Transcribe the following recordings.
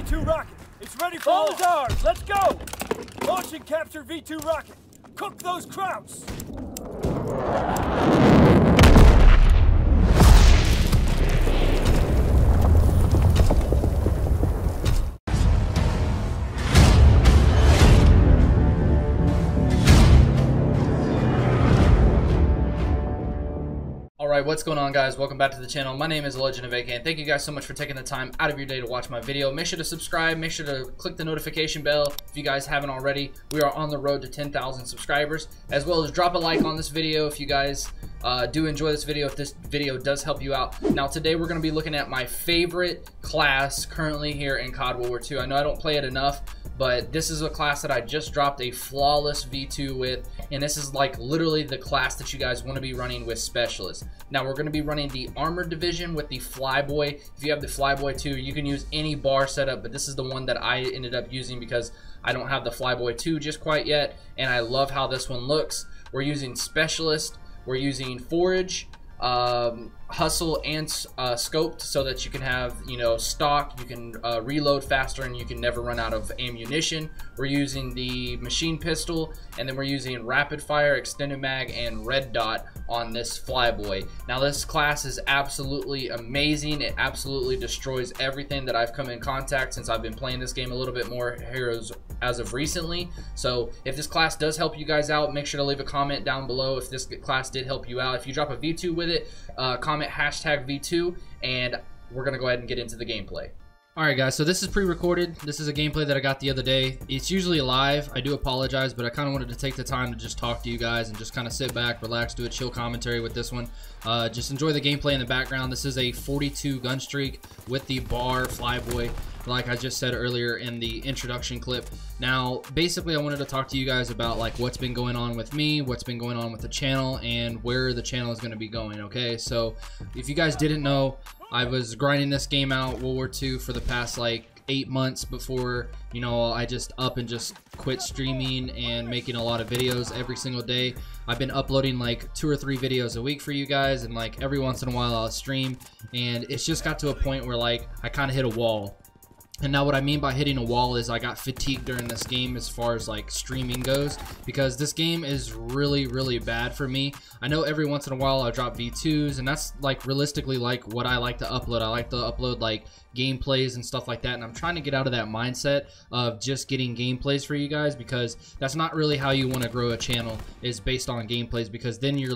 V2 rocket. It's ready for all ours. Let's go. Launch and capture V2 rocket. Cook those krauts. Alright, what's going on, guys? Welcome back to the channel. My name is LegendOfAK, and thank you guys so much for taking the time out of your day to watch my video. Make sure to subscribe, make sure to click the notification bell if you guys haven't already. We are on the road to 10,000 subscribers, as well as drop a like on this video if you guys do enjoy this video, if this video does help you out. Now today we're going to be looking at my favorite class currently here in Cod Ww2. I know I don't play it enough, but this is a class that I just dropped a flawless V2 with, and this is like literally the class that you guys want to be running with Specialist. Now we're going to be running the Armored Division with the Flyboy. If you have the Flyboy 2, you can use any bar setup, but this is the one that I ended up using because I don't have the Flyboy 2 just quite yet, and I love how this one looks. We're using Specialist, we're using Forage, Hustle, and Scoped, so that you can have, you know, stock, you can reload faster, and you can never run out of ammunition. We're using the machine pistol, and then we're using rapid fire, extended mag, and red dot on this Flyboy. Now this class is absolutely amazing. It absolutely destroys everything that I've come in contact since I've been playing this game a little bit more heroes as of recently. So if this class does help you guys out, make sure to leave a comment down below if this class did help you out. If you drop a V2 with it, comment hashtag V2, and we're gonna go ahead and get into the gameplay. Alright guys, so this is pre-recorded. This is a gameplay that I got the other day. It's usually live. I do apologize, but I kind of wanted to take the time to just talk to you guys and just kind of sit back, relax, do a chill commentary with this one. Just enjoy the gameplay in the background. This is a 42 gun streak with the bar Flyboy, like I just said earlier in the introduction clip. Now, basically I wanted to talk to you guys about like what's been going on with me, what's been going on with the channel, and where the channel is going to be going, okay? So, if you guys didn't know, I was grinding this game out, World War II, for the past like 8 months before, you know, I just quit streaming and making a lot of videos every single day. I've been uploading like 2 or 3 videos a week for you guys, and like every once in a while I'll stream, and it's just got to a point where like I kind of hit a wall. And now what I mean by hitting a wall is I got fatigued during this game as far as like streaming goes, because this game is really bad for me. I know every once in a while I drop V2s, and that's like realistically like what I like to upload. I like to upload like gameplays and stuff like that, and I'm trying to get out of that mindset of just getting gameplays for you guys, because that's not really how you want to grow a channel, is based on gameplays, because then your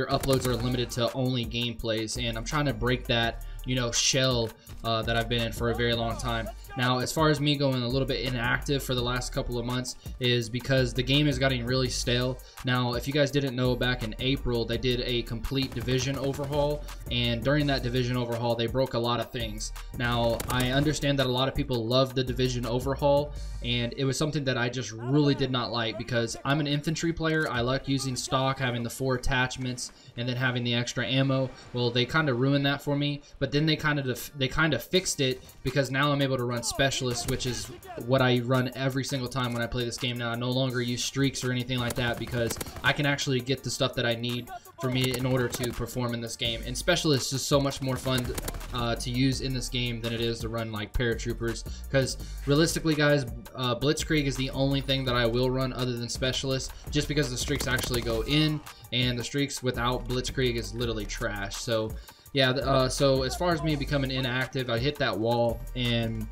uploads are limited to only gameplays, and I'm trying to break that, you know, shell that I've been in for a very long time. Now, as far as me going a little bit inactive for the last couple of months is because the game is getting really stale. Now, if you guys didn't know, back in April, they did a complete division overhaul, and during that division overhaul, they broke a lot of things. Now, I understand that a lot of people love the division overhaul, and it was something that I just really did not like, because I'm an infantry player. I like using stock, having the 4 attachments, and then having the extra ammo. Well, they kind of ruined that for me, but then they kind of fixed it, because now I'm able to run Specialist, which is what I run every single time when I play this game now. I no longer use streaks or anything like that, because I can actually get the stuff that I need for me in order to perform in this game. And Specialist is so much more fun to use in this game than it is to run like paratroopers, because realistically guys, Blitzkrieg is the only thing that I will run other than Specialist, just because the streaks actually go in, and the streaks without Blitzkrieg is literally trash. So yeah, so as far as me becoming inactive, I hit that wall, and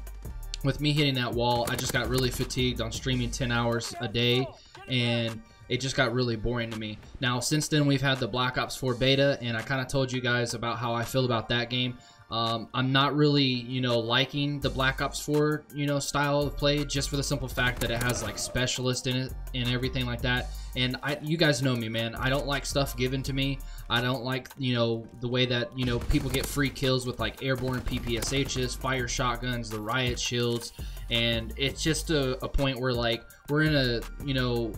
with me hitting that wall, I just got really fatigued on streaming 10 hours a day, and it just got really boring to me. Now, since then, we've had the Black Ops 4 beta, and I kind of told you guys about how I feel about that game. I'm not really, you know, liking the Black Ops 4, you know, style of play, just for the simple fact that it has like Specialist in it and everything like that. And you guys know me, man. I don't like stuff given to me. I don't like, you know, the way that, you know, people get free kills with like airborne PPSHs, fire shotguns, the riot shields, and it's just a point where like we're in a, you know,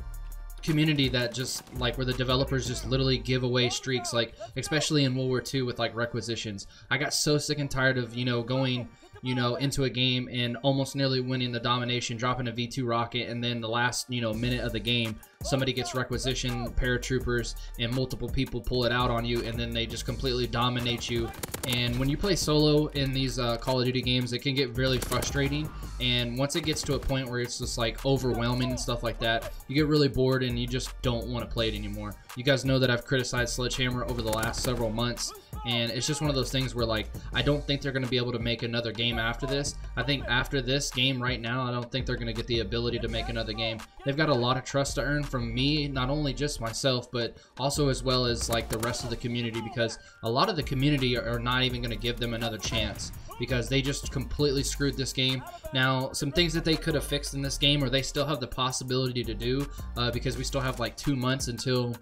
community that just like where the developers just literally give away streaks, like especially in World War II with like requisitions. I got so sick and tired of, you know, going, you know, into a game and almost nearly winning the domination, dropping a V2 rocket, and then the last, you know, minute of the game somebody gets requisition, paratroopers, and multiple people pull it out on you, and then they just completely dominate you. And when you play solo in these Call of Duty games, it can get really frustrating, and once it gets to a point where it's just like overwhelming and stuff like that, you get really bored and you just don't want to play it anymore. You guys know that I've criticized Sledgehammer over the last several months, and it's just one of those things where, like, I don't think they're going to be able to make another game after this. I think after this game right now, I don't think they're going to get the ability to make another game. They've got a lot of trust to earn from me, not only just myself, but also as well as like the rest of the community, because a lot of the community are not even going to give them another chance, because they just completely screwed this game. Now, some things that they could have fixed in this game, or they still have the possibility to do, because we still have like 2 months until,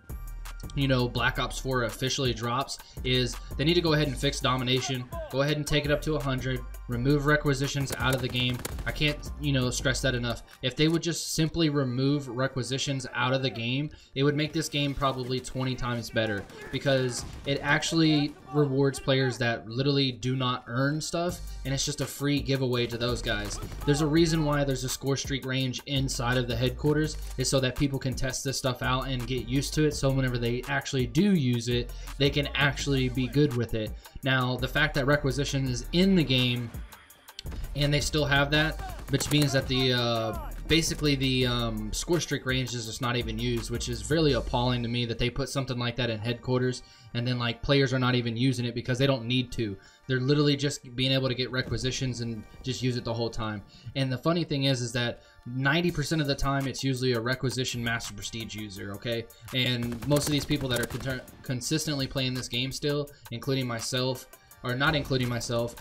you know, Black Ops 4 officially drops, is they need to go ahead and fix domination, go ahead and take it up to 100, remove requisitions out of the game. I can't, you know, stress that enough. If they would just simply remove requisitions out of the game, it would make this game probably 20 times better, because it actually rewards players that literally do not earn stuff, and it's just a free giveaway to those guys. There's a reason why there's a score streak range inside of the headquarters, is so that people can test this stuff out and get used to it, so whenever they actually do use it, they can actually be good with it. Now, the fact that requisition is in the game and they still have that, which means that the basically the score streak range is just not even used, which is really appalling to me that they put something like that in headquarters, and then like players are not even using it because they don't need to. They're literally just being able to get requisitions and just use it the whole time. And the funny thing is that 90% of the time it's usually a requisition master prestige user, okay? And most of these people that are consistently playing this game still, including myself, or not including myself,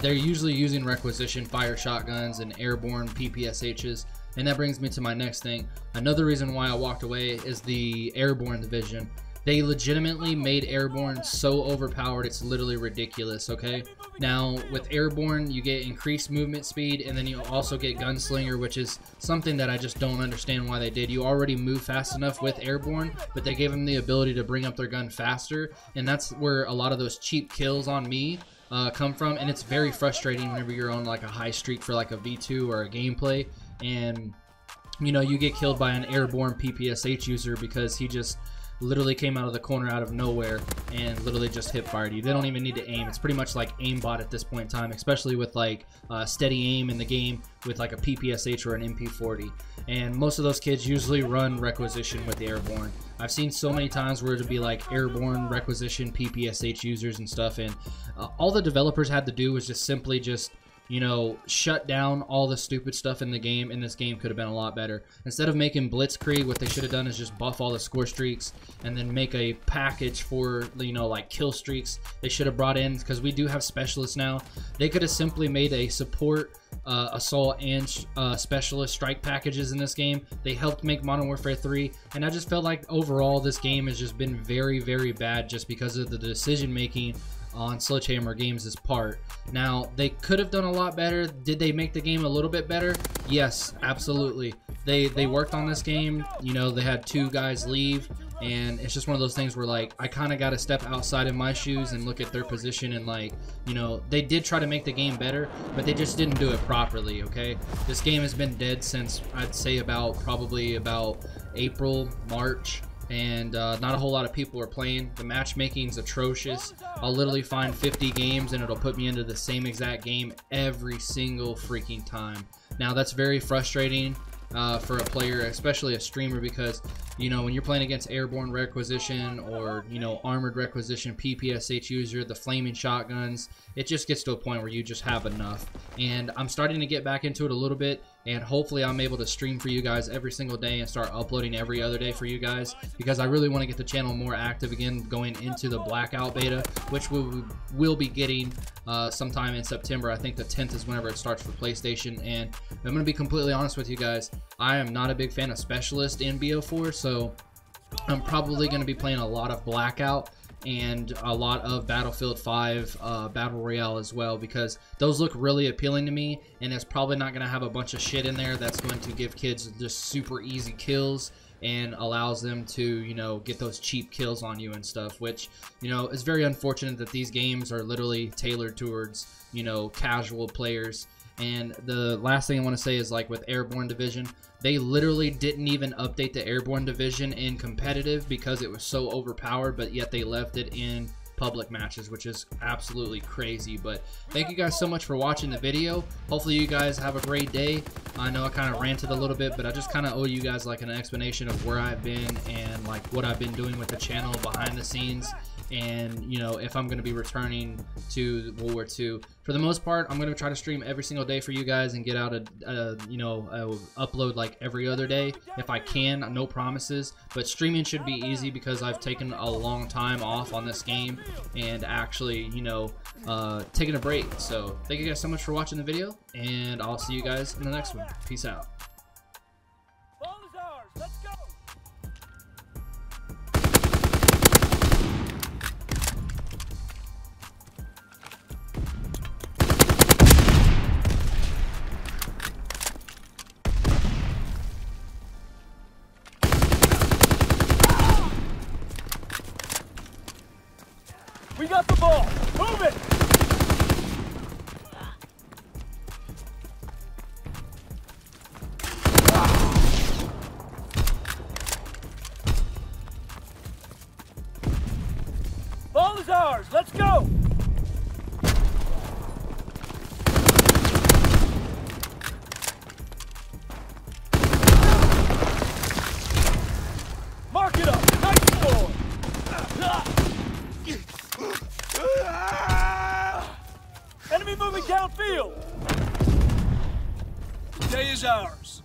they're usually using requisition, fire shotguns, and airborne PPSHs. And that brings me to my next thing. Another reason why I walked away is the airborne division. They legitimately made airborne so overpowered, it's literally ridiculous, okay? Now, with airborne, you get increased movement speed, and then you also get gunslinger, which is something that I just don't understand why they did. You already move fast enough with airborne, but they gave them the ability to bring up their gun faster, and that's where a lot of those cheap kills on me come from, and it's very frustrating whenever you're on like a high streak for like a V2 or a gameplay, and you know, you get killed by an airborne PPSH user because he just literally came out of the corner out of nowhere and literally just hip fired you. They don't even need to aim. It's pretty much like aimbot at this point in time, especially with like steady aim in the game with like a PPSH or an MP40. And most of those kids usually run requisition with airborne. I've seen so many times where it'd be like airborne, requisition, PPSH users and stuff, and all the developers had to do was just simply just, you know, shut down all the stupid stuff in the game, and this game could have been a lot better. Instead of making Blitzkrieg, what they should have done is just buff all the score streaks and then make a package for, you know, like kill streaks. They should have brought in, because we do have specialists now, they could have simply made a support, assault, and specialist strike packages in this game. They helped make Modern Warfare 3, and I just felt like overall this game has just been very, very bad just because of the decision making on Sledgehammer Games' part. Now, they could have done a lot better. Did they make the game a little bit better? Yes, absolutely. They worked on this game. You know, they had 2 guys leave, and it's just one of those things where, like, I kind of got to step outside of my shoes and look at their position, and, like, you know, they did try to make the game better, but they just didn't do it properly, okay? This game has been dead since, I'd say, probably about April, March, and not a whole lot of people are playing. The matchmaking's atrocious. I'll literally find 50 games and it'll put me into the same exact game every single freaking time. Now, that's very frustrating for a player, especially a streamer, because, you know, when you're playing against airborne requisition or, you know, armored requisition, PPSH user, the flaming shotguns, it just gets to a point where you just have enough. And I'm starting to get back into it a little bit, and hopefully I'm able to stream for you guys every single day and start uploading every other day for you guys, because I really want to get the channel more active again going into the blackout beta, which we will be getting sometime in September. I think the 10th is whenever it starts for PlayStation. And I'm going to be completely honest with you guys, I am not a big fan of Specialist in BO4, so I'm probably going to be playing a lot of Blackout and a lot of Battlefield 5 Battle Royale as well, because those look really appealing to me, and it's probably not going to have a bunch of shit in there that's going to give kids just super easy kills and allows them to, you know, get those cheap kills on you and stuff, which, you know, is very unfortunate that these games are literally tailored towards, you know, casual players. And the last thing I want to say is, like, with Airborne Division, they literally didn't even update the Airborne Division in competitive because it was so overpowered, but yet they left it in public matches, which is absolutely crazy. But thank you guys so much for watching the video. Hopefully you guys have a great day. I know I kind of ranted a little bit, but I just kind of owe you guys like an explanation of where I've been and like what I've been doing with the channel behind the scenes, and you know, if I'm going to be returning to World War II. For the most part, I'm going to try to stream every single day for you guys and get out a upload like every other day if I can. No promises, but streaming should be easy because I've taken a long time off on this game and actually, you know, taking a break. So thank you guys so much for watching the video, and I'll see you guys in the next one. Peace out. Ball is ours. Let's go. We got the ball. Move it. Ball is ours. Let's go. Mark it up. Nice score. Enemy moving downfield. Day is ours.